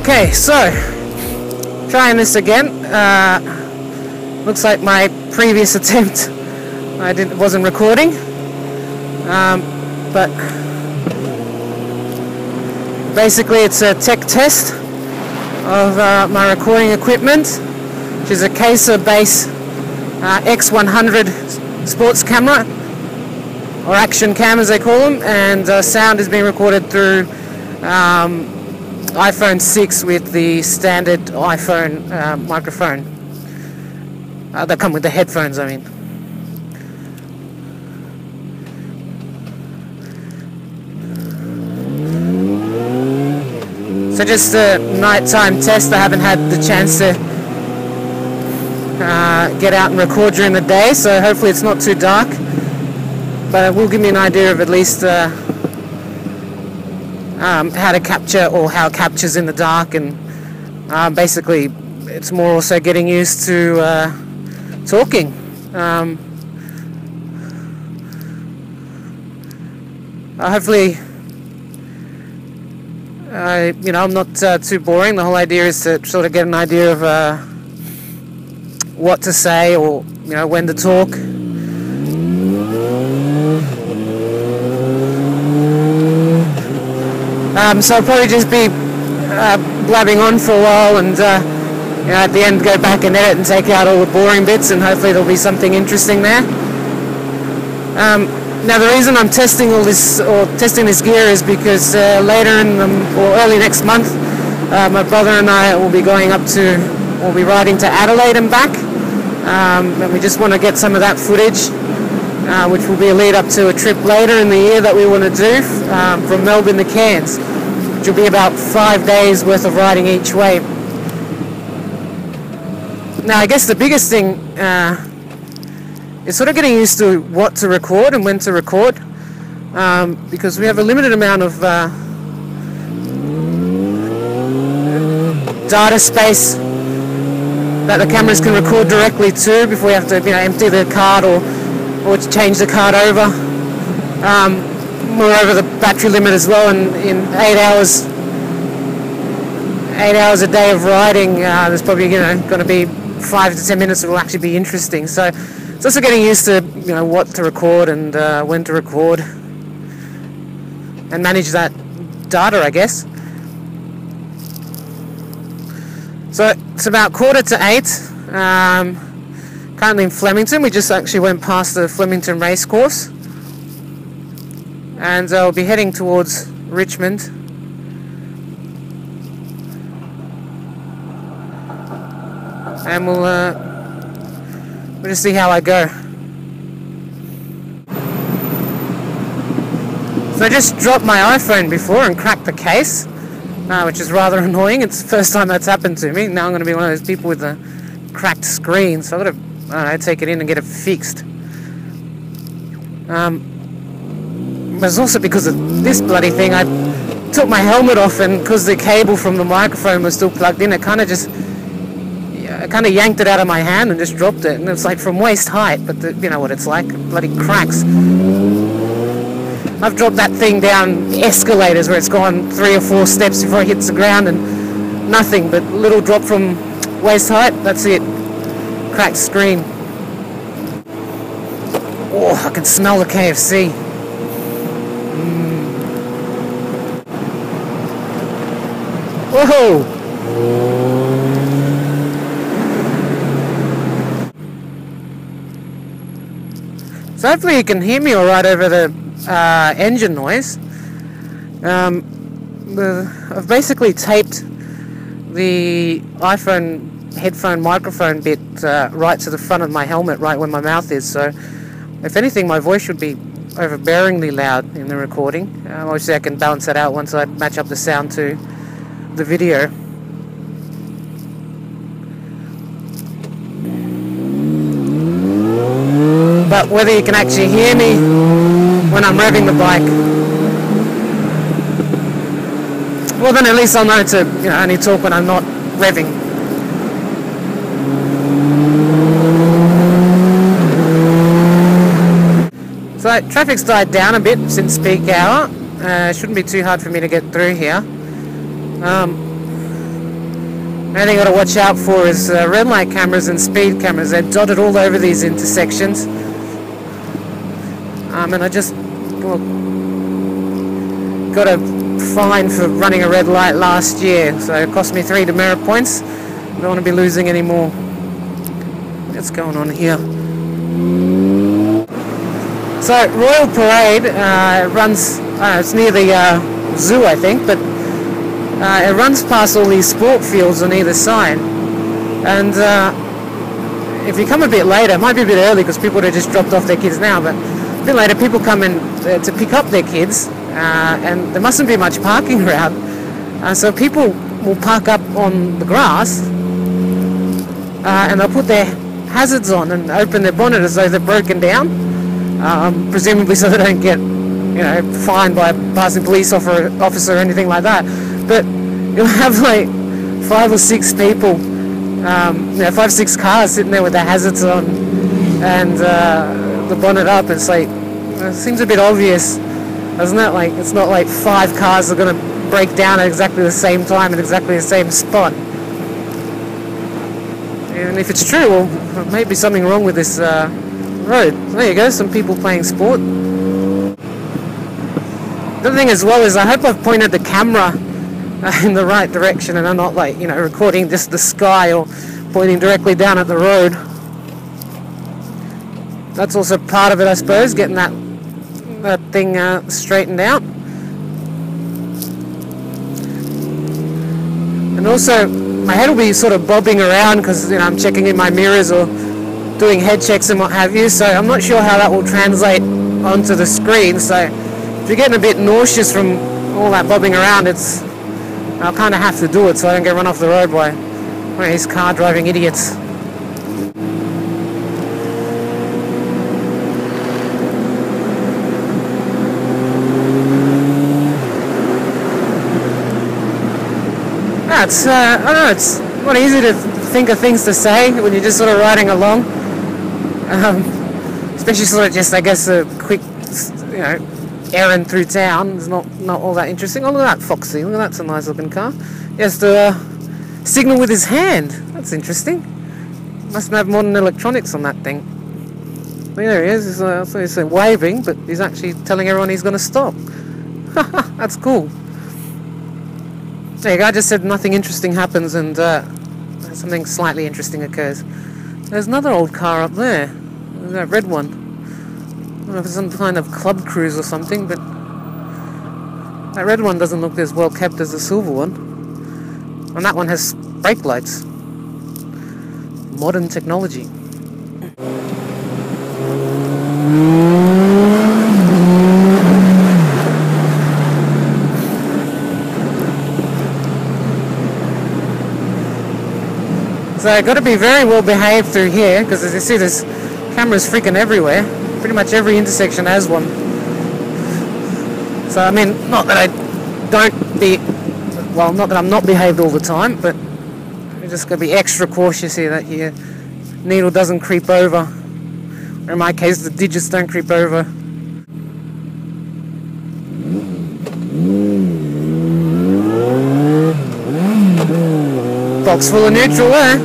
Okay, so trying this again. Looks like my previous attempt wasn't recording, but basically it's a tech test of my recording equipment, which is a Kaiser base X100 sports camera, or action cam as they call them, and sound is being recorded through iPhone 6 with the standard iPhone microphone that come with the headphones, I mean. So just a nighttime test. I haven't had the chance to get out and record during the day, so hopefully it's not too dark, but it will give me an idea of at least how to capture, or how it captures in the dark, and basically it's more also getting used to talking. Hopefully I'm not too boring. The whole idea is to sort of get an idea of what to say, or when to talk. So I'll probably just be blabbing on for a while, and at the end go back and edit and take out all the boring bits, and hopefully there'll be something interesting there. Now the reason I'm testing all this, or testing this gear, is because later or early next month, my brother and I will be riding to Adelaide and back, and we just want to get some of that footage, which will be a lead up to a trip later in the year that we want to do from Melbourne to Cairns, which will be about 5 days worth of riding each way. Now I guess the biggest thing is sort of getting used to what to record and when to record, because we have a limited amount of data space that the cameras can record directly to before we have to empty the card or to change the card over. Moreover, the battery limit as well, and in 8 hours a day of riding, there's probably going to be 5 to 10 minutes that will actually be interesting. So it's also getting used to what to record and when to record, and manage that data, I guess. So it's about 7:45. Currently in Flemington. We just actually went past the Flemington racecourse, and I'll be heading towards Richmond. And we'll just see how I go. So I just dropped my iPhone before and cracked the case, which is rather annoying. It's the first time that's happened to me. Now I'm going to be one of those people with a cracked screen, so I've got to take it in and get it fixed. But it's also because of this bloody thing. I took my helmet off, and because the cable from the microphone was still plugged in, I kind of yanked it out of my hand and just dropped it, and it's like from waist height, but you know what it's like, it bloody cracks. I've dropped that thing down escalators where it's gone 3 or 4 steps before it hits the ground, and nothing but a little drop from waist height, that's it. Cracked screen. Oh, I can smell the KFC. Whoa! So hopefully you can hear me alright over the engine noise. I've basically taped the iPhone headphone microphone bit right to the front of my helmet, right where my mouth is, so if anything my voice should be overbearingly loud in the recording. Obviously I can balance that out once I match up the sound to the video. But whether you can actually hear me when I'm revving the bike, well then at least I'll know to only talk when I'm not revving. So traffic's died down a bit since peak hour. Shouldn't be too hard for me to get through here. Another thing you got to watch out for is red light cameras and speed cameras. They're dotted all over these intersections. And I just got a fine for running a red light last year, so it cost me 3 demerit points. Don't want to be losing any more. What's going on here? So Royal Parade runs, it's near the zoo I think, but it runs past all these sport fields on either side, and if you come a bit later, it might be a bit early because people would have just dropped off their kids now, but a bit later people come in to pick up their kids, and there mustn't be much parking around, so people will park up on the grass and they'll put their hazards on and open their bonnet as though they're broken down, presumably so they don't get, you know, fined by a passing police officer or anything like that. But you'll have like 5 or 6 people, 5 or 6 cars sitting there with their hazards on and the bonnet up. It's like, it seems a bit obvious, doesn't it? Like, it's not like 5 cars are going to break down at exactly the same time in exactly the same spot. And if it's true, well, there may be something wrong with this road. So there you go, some people playing sport. The other thing as well is I hope I've pointed the camera in the right direction and I'm not, like, you know, recording just the sky or pointing directly down at the road. That's also part of it, I suppose, getting that thing straightened out. And also my head will be sort of bobbing around because, you know, I'm checking in my mirrors or doing head checks and what have you, so I'm not sure how that will translate onto the screen. So if you're getting a bit nauseous from all that bobbing around, I'll kind of have to do it so I don't get run off the road by one of these car driving idiots. I don't know, it's not easy to think of things to say when you're just sort of riding along. Especially sort of just, I guess, a quick, you know, errand through town is not all that interesting. Oh, look at that Foxy, look at that's a nice looking car. He has to signal with his hand. That's interesting. Must have modern electronics on that thing. There he is, he's waving, but he's actually telling everyone he's going to stop. That's cool. There you go, I just said nothing interesting happens and something slightly interesting occurs. There's another old car up there, that red one. I don't know if it's some kind of club cruise or something, but that red one doesn't look as well kept as the silver one. And that one has brake lights. Modern technology. So I've got to be very well behaved through here, because as you see there's cameras freaking everywhere. Pretty much every intersection has one. So I mean, not that I'm not behaved all the time, but you're just got to be extra cautious here that your needle doesn't creep over. Or in my case, the digits don't creep over. Box full of neutral there.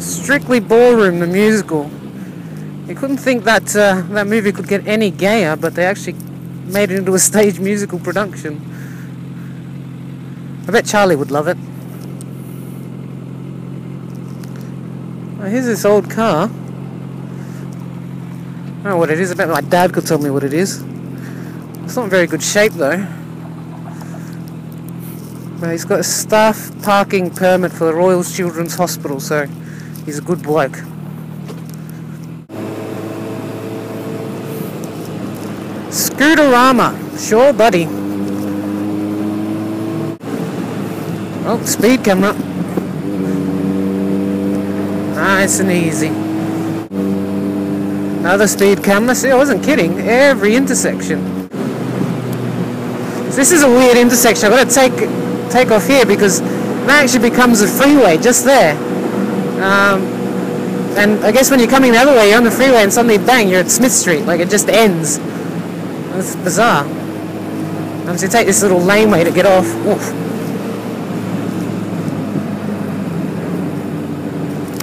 Strictly Ballroom, the musical. You couldn't think that that movie could get any gayer, but they actually made it into a stage musical production. I bet Charlie would love it. Oh, here's this old car. I don't know what it is. I bet my dad could tell me what it is. It's not in very good shape though. But he's got a staff parking permit for the Royal Children's Hospital, so he's a good bloke. Scooterama, sure buddy. Oh, speed camera. Nice and easy. Another speed camera. See, I wasn't kidding. Every intersection. So this is a weird intersection. I've got to take off here because that actually becomes a freeway just there. And I guess when you're coming the other way, you're on the freeway and suddenly bang, you're at Smith Street. Like, it just ends. That's bizarre. So you take this little laneway to get off. Oof.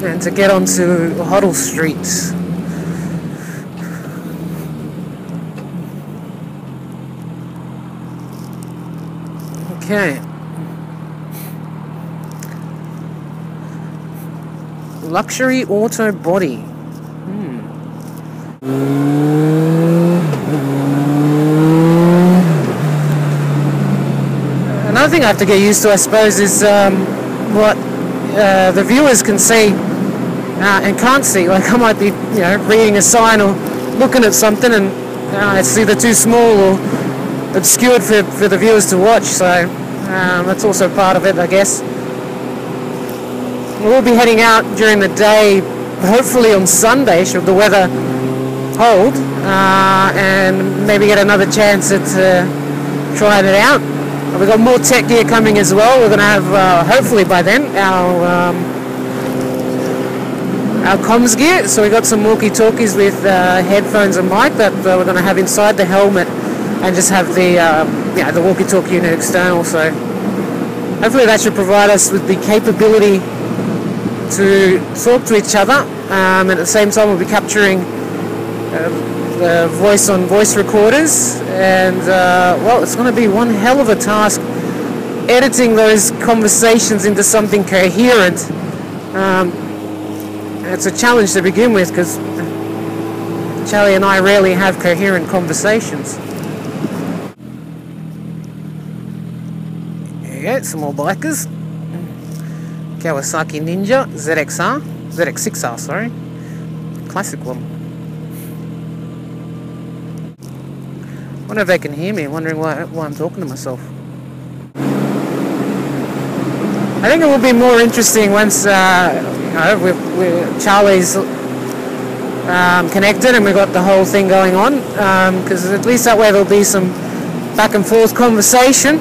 and to get onto Hoddle Street. Okay. Luxury auto body. Another thing I have to get used to, I suppose, is what the viewers can see and can't see. Like I might be, reading a sign or looking at something, and it's either too small or obscured for the viewers to watch. So that's also part of it, I guess. We'll be heading out during the day, hopefully on Sunday, should the weather hold, and maybe get another chance at trying it out. We've got more tech gear coming as well. We're going to have, hopefully by then, our comms gear. So we've got some walkie-talkies with headphones and mic that we're going to have inside the helmet, and just have the walkie-talkie unit external. So hopefully that should provide us with the capability to talk to each other, and at the same time we'll be capturing the voice on voice recorders, and well, it's going to be one hell of a task editing those conversations into something coherent. It's a challenge to begin with, because Charlie and I rarely have coherent conversations. There you go, some more bikers. Kawasaki Ninja ZX6R, sorry, classic one. Wonder if they can hear me. Wondering why I'm talking to myself. I think it will be more interesting once Charlie's connected and we've got the whole thing going on, because at least that way there'll be some back and forth conversation.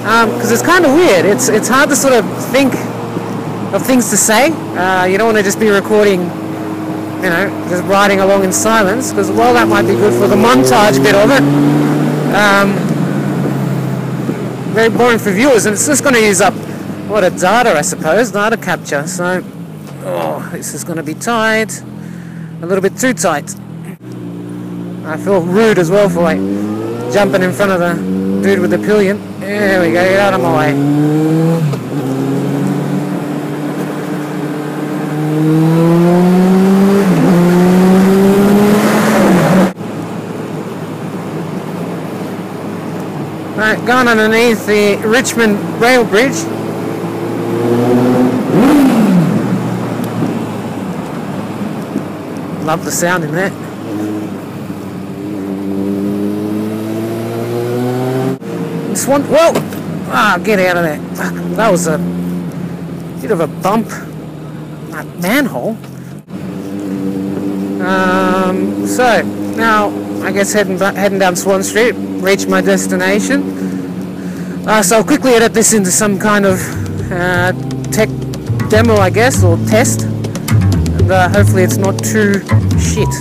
Because it's kind of weird. It's hard to sort of think of things to say. You don't want to just be recording, just riding along in silence, because while that might be good for the montage bit of it, very boring for viewers, and it's just going to use up a lot of data, I suppose, data capture. So, this is going to be tight, a little bit too tight. I feel rude as well for like jumping in front of the dude with the pillion. There we go, get out of my way. Right, going underneath the Richmond Rail Bridge. Love the sound in that. Whoa! Get out of there. That was a bit of a bump. Manhole. So, now, I guess heading down Swan Street, reach my destination. So I'll quickly edit this into some kind of tech demo, I guess, or test. And hopefully it's not too shit.